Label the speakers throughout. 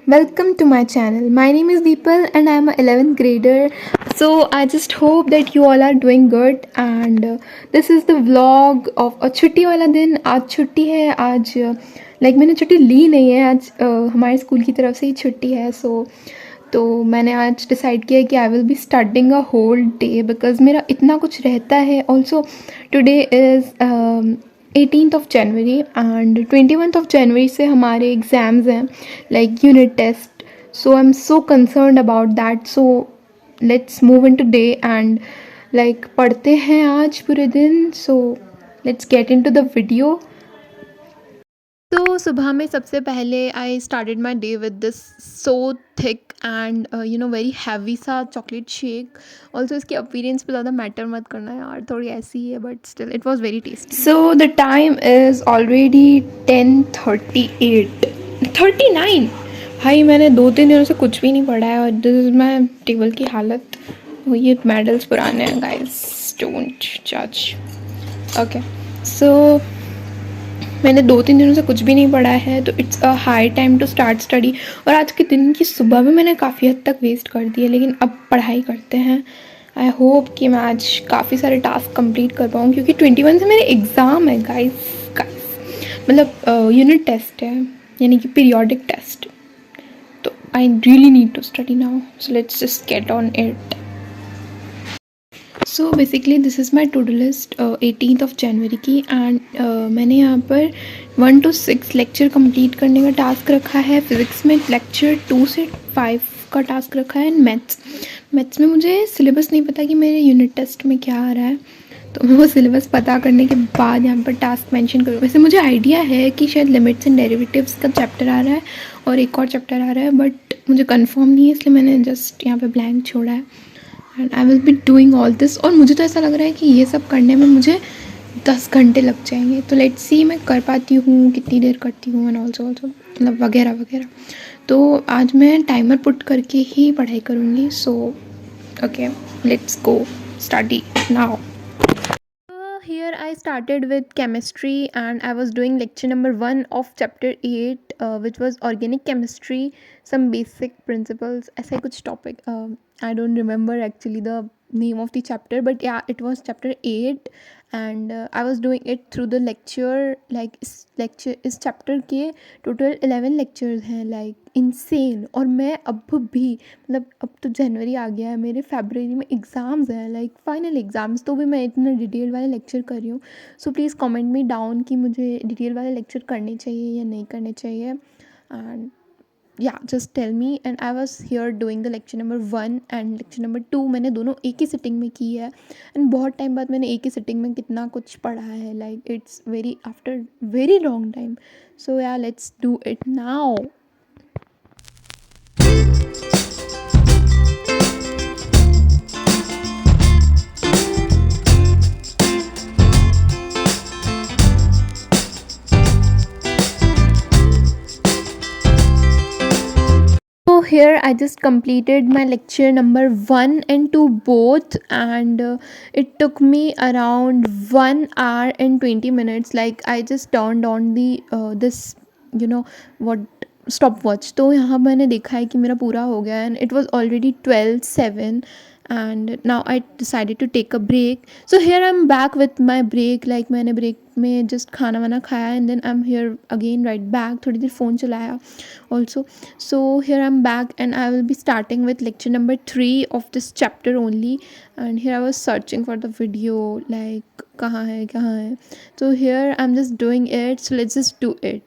Speaker 1: Welcome to my channel. My name is Deepal and I am a 11th grader. So I just hope that you all are doing good and this is the vlog of a छुट्टी वाला दिन. आज छुट्टी है. आज मैंने छुट्टी ली नहीं है. आज हमारे स्कूल की तरफ से ही छुट्टी है. तो मैंने आज डिसाइड किया कि I will be studying a whole day because मेरा इतना कुछ रहता है. Also today is 18th of January and 21st of January से हमारे एग्ज़ाम्स हैं like unit test. So I'm so concerned about that. So let's move into day and पढ़ते हैं आज पूरे दिन. So let's get into the video. तो सुबह में सबसे पहले I started my day with this so thick and very heavy सा चॉकलेट शेक. ऑल्सो इसके अपीरेंस पे ज़्यादा मैटर मत करना यार, थोड़ी ऐसी ही है but still it was very tasty. So the time is already 10:39. भाई मैंने 2-3 दिनों से कुछ भी नहीं पढ़ा है और दिस इज़ माई टेबल की हालत. ये मेडल्स पुराने हैं गाइस, डोंट जज. ओके सो मैंने 2-3 दिनों से कुछ भी नहीं पढ़ा है तो it's a high time to start study. और आज के दिन की सुबह भी मैंने काफ़ी हद तक वेस्ट कर दी है, लेकिन अब पढ़ाई करते हैं. आई होप कि मैं आज काफ़ी सारे टास्क कंप्लीट कर पाऊँ क्योंकि 21 से मेरे एग्ज़ाम है गाइस. मतलब यूनिट टेस्ट है, यानी कि पीरियोडिक टेस्ट. तो I really need to study now. So let's just get on it. So basically this is my to do list 18th of January की. एंड मैंने यहाँ पर 1 to 6 लेक्चर कंप्लीट करने का टास्क रखा है. फिज़िक्स में लेक्चर 2 से 5 का टास्क रखा है. एंड मैथ्स में मुझे सिलेबस नहीं पता कि मेरे यूनिट टेस्ट में क्या आ रहा है, तो मैं वो सिलेबस पता करने के बाद यहाँ पर टास्क मेंशन करूँ. वैसे मुझे आइडिया है कि शायद लिमिट्स एंड डेरिवेटिव्स का चैप्टर आ रहा है और एक और चैप्टर आ रहा है, बट मुझे कंफर्म नहीं है, इसलिए मैंने जस्ट यहाँ पे ब्लैंक छोड़ा है. And I will be doing all this. और मुझे तो ऐसा लग रहा है कि ये सब करने में मुझे 10 घंटे लग जाएंगे. तो लेट्स सी मैं कर पाती हूँ, कितनी देर करती हूँ एंड ऑल्सो मतलब वगैरह वगैरह. तो आज मैं टाइमर पुट करके ही पढ़ाई करूँगी. So okay let's go study now. Here I started with chemistry and I was doing lecture number 1 of chapter 8 which was organic chemistry, some basic principles, ऐसा कुछ topic. I don't remember actually the name of the chapter, but yeah, it was chapter 8 and I was doing it through the lecture. इस chapter के total 11 lectures हैं, like insane. और मैं अब भी मतलब अब तो जनवरी आ गया है, मेरे फरवरी में एग्ज़ाम्स हैं, लाइक फाइनल एग्ज़ाम्स, तो भी मैं इतना डिटेल वाले लेक्चर कर रही हूँ. So please comment me down कि मुझे डिटेल वाले लेक्चर करने चाहिए या नहीं करने चाहिए. एंड या just tell me. And I was here doing the lecture number 1 and lecture number 2. मैंने दोनों एक ही सिटिंग में की है. एंड बहुत टाइम बाद मैंने एक ही सिटिंग में कितना कुछ पढ़ा है, like it's very after very long time. So yeah let's do it now. So here I just completed my lecture number 1 and 2 both, and it took me around 1 hour and 20 minutes. Like I just turned on the this what stopwatch. तो यहाँ मैंने देखा है कि मेरा पूरा हो गया and it was already 12:07 and now I decided to take a break. So here I'm back with my break. Like मैंने break में just खाना वाना खाया and then I'm here again right back. थोड़ी देर फ़ोन चलाया also. So here I'm back and I will be starting with lecture number 3 of this chapter only. And here I was searching for the video, like कहाँ है. So here I'm just doing it. So let's just do it.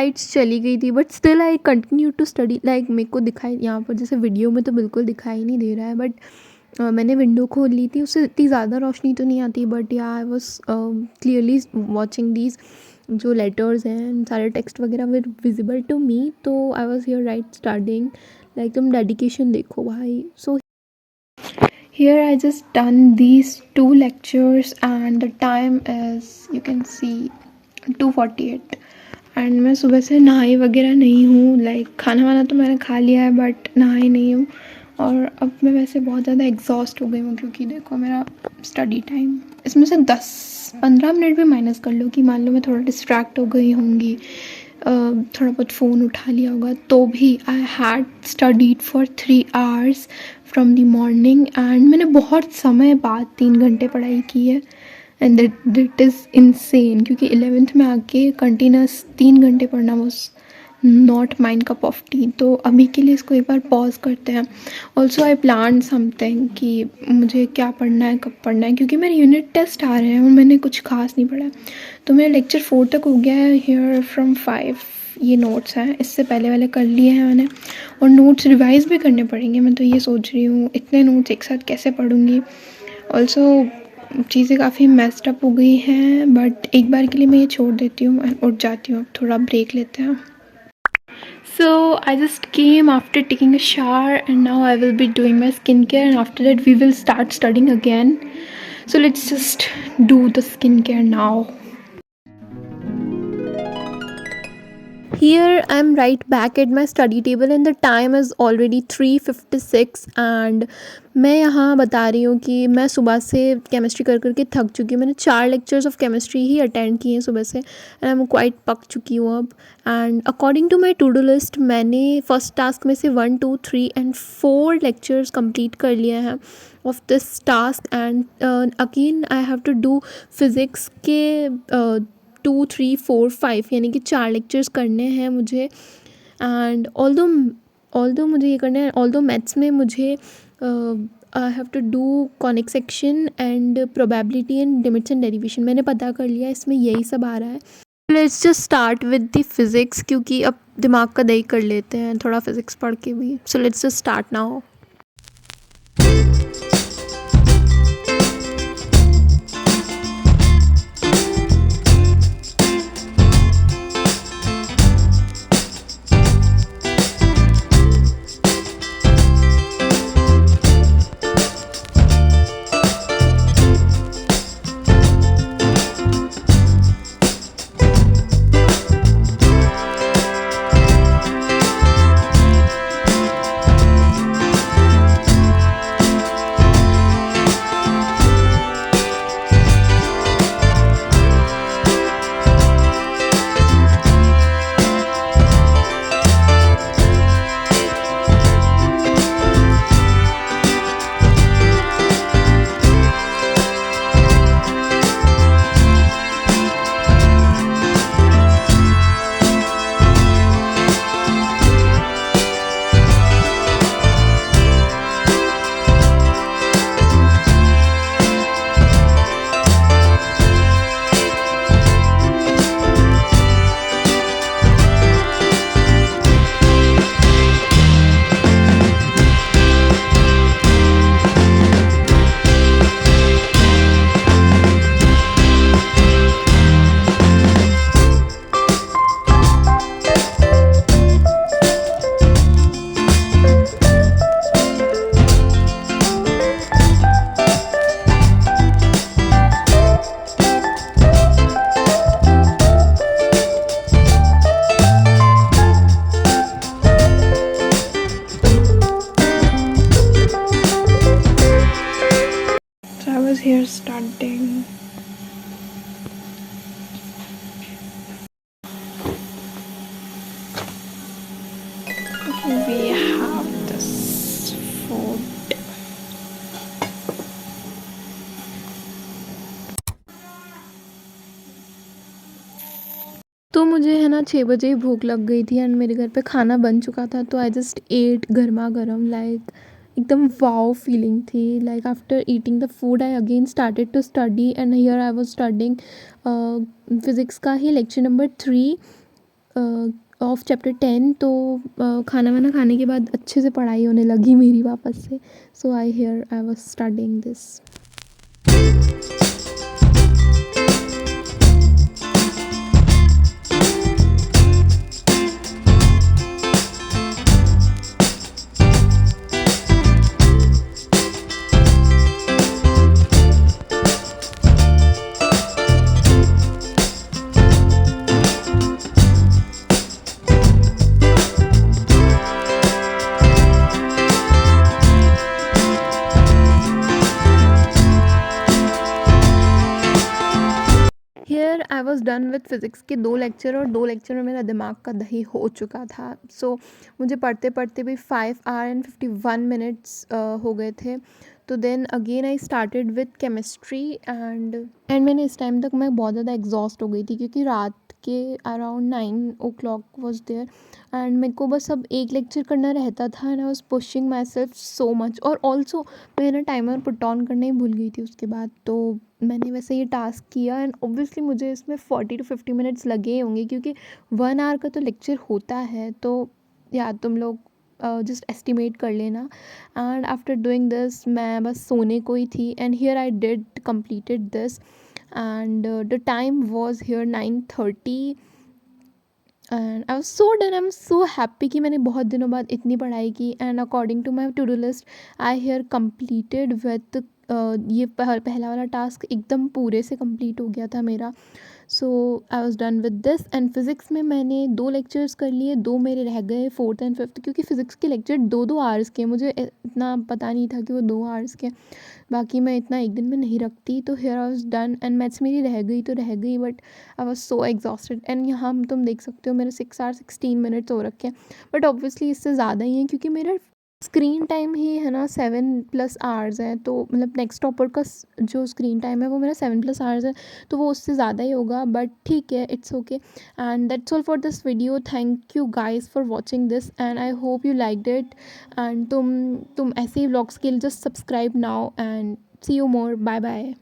Speaker 1: Lights चली गई थी, but still I continue to study. Like मेरे को दिखाई यहाँ पर जैसे वीडियो में तो बिल्कुल दिखाई नहीं दे रहा है, बट मैंने विंडो खोल ली थी, उससे इतनी ज़्यादा रोशनी तो नहीं आती, बट या I was clearly watching these जो लेटर्स हैं, सारे टेक्स्ट वगैरह वर विजिबल टू मी। तो आई was here right studying. Like तुम डेडिकेशन देखो भाई। सो here I just done these 2 lectures and the time is you can see 2:48 and मैं सुबह से नहाई वगैरह नहीं हूँ। लाइक खाना वाना तो मैंने खा लिया है बट नहाई नहीं हूँ। और अब मैं वैसे बहुत ज़्यादा एग्जॉस्ट हो गई हूँ क्योंकि देखो मेरा स्टडी टाइम इसमें से 10-15 मिनट भी माइनस कर लो कि मान लो मैं थोड़ा डिस्ट्रैक्ट हो गई होंगी, थोड़ा बहुत फ़ोन उठा लिया होगा, तो भी I had studied for 3 hours from the morning and मैंने बहुत समय बाद 3 घंटे पढ़ाई की है। एंड दैट इज़ इंसेन क्योंकि 11th में आके कंटिन्यूस 3 घंटे पढ़ना was not mine cup of T. तो अभी के लिए इसको एक बार पॉज करते हैं। ऑल्सो आई प्लान समथिंग कि मुझे क्या पढ़ना है, कब पढ़ना है, क्योंकि मेरे यूनिट टेस्ट आ रहे हैं और मैंने कुछ खास नहीं पढ़ा है। तो मेरा लेक्चर 4 तक हो गया है। हियर फ्रॉम 5 ये नोट्स हैं, इससे पहले वाले कर लिए हैं मैंने, और नोट्स रिवाइज़ भी करने पड़ेंगे। मैं तो ये सोच रही हूँ इतने नोट्स एक साथ कैसे पढ़ूँगी। ऑल्सो चीज़ें काफ़ी मेस्ड अप हो गई हैं, बट एक बार के लिए मैं ये छोड़ देती हूँ एंड उठ जाती हूँ। अब थोड़ा ब्रेक लेते हैं। So I just came after taking a shower and now I will be doing my skincare, and after that we will start studying again. So let's just do the skincare now. Here I am right back at my study table and the time is already 3:56 and मैं यहाँ बता रही हूँ कि मैं सुबह से chemistry कर करके थक चुकी हूँ। मैंने 4 lectures of chemistry he attend किए हैं सुबह से एंड आई एम क्वाइट पक चुकी हूँ अब। And according to my to do list मैंने फर्स्ट टास्क में से 1, 2, 3 and 4 लेक्चर्स कंप्लीट कर लिए हैं of this task. And again I have to do physics के 2, 3, 4, 5 यानी कि 4 लेक्चर्स करने हैं मुझे। एंड ऑल्दो मुझे ये करना है, ऑल्दो मैथ्स में मुझे I have to do conic section and probability and limits and derivation. मैंने पता कर लिया, इसमें यही सब आ रहा है। Let's just start with the physics क्योंकि अब दिमाग का दही कर लेते हैं थोड़ा फिज़िक्स पढ़ के भी। सो let's just start now. Here starting. We have this food. तो मुझे है ना 6 बजे ही भूख लग गई थी एंड मेरे घर पे खाना बन चुका था, तो आई जस्ट एट गर्मा गर्म। लाइक एकदम वाओ फीलिंग थी। Like after eating the food I again started to study and here I was studying physics का ही लेक्चर नंबर 3 ऑफ चैप्टर 10। तो खाना वाना खाने के बाद अच्छे से पढ़ाई होने लगी मेरी वापस से। So I was studying this. Here I was done with physics के 2 लेक्चर, और 2 लेक्चर में मेरा दिमाग का दही हो चुका था। सो मुझे पढ़ते पढ़ते भी 5 आवर एंड 51 मिनट्स हो गए थे। तो then again I started with chemistry and मैंने इस टाइम तक मैं बहुत ज़्यादा एग्जॉस्ट हो गई थी, क्योंकि रात के around 9 o'clock was there and मेरे को बस अब एक लेक्चर करना रहता था and I was pushing my self so much. और ऑल्सो मैं ना टाइमर पुट ऑन करना ही भूल गई थी उसके बाद। तो मैंने वैसे ये टास्क किया एंड ऑब्वियसली मुझे इसमें 40 to 50 मिनट्स लगे होंगे, क्योंकि 1 आवर का तो लेक्चर होता है। तो या तुम लोग जस्ट एस्टिमेट कर लेना। एंड आफ्टर डूइंग दिस मैं बस सोने को ही थी and here I did completed this and the time was here 9:30 and I was so done. I am so happy कि मैंने बहुत दिनों बाद इतनी पढ़ाई की and according to my to do list I here completed with ये पहला वाला टास्क एकदम पूरे से कंप्लीट हो गया था मेरा। So I was done with this and physics में मैंने 2 लेक्चर्स कर लिए, 2 मेरे रह गए 4th एंड 5th, क्योंकि फ़िज़िक्स के लेक्चर 2-2 आवर्स के, मुझे इतना पता नहीं था कि वो 2 आवर्स के। बाकी मैं इतना एक दिन में नहीं रखती। तो here I was done and maths मेरी रह गई तो रह गई, but I was so exhausted. And यहाँ तुम देख सकते हो मेरे 6 आवर 16 मिनट्स हो रखे हैं, बट ऑब्वियसली इससे ज़्यादा ही है, क्योंकि मेरा स्क्रीन टाइम ही है ना 7+ आवर्स है। तो मतलब नेक्स्ट टॉपर का जो स्क्रीन टाइम है वो मेरा 7+ आवर्स है, तो वो उससे ज़्यादा ही होगा, बट ठीक है, it's okay. And that's all for this video. Thank you guys for watching this and I hope you liked it. And तुम ऐसे ही व्लॉग्स के लिए just subscribe now and see you more. Bye bye.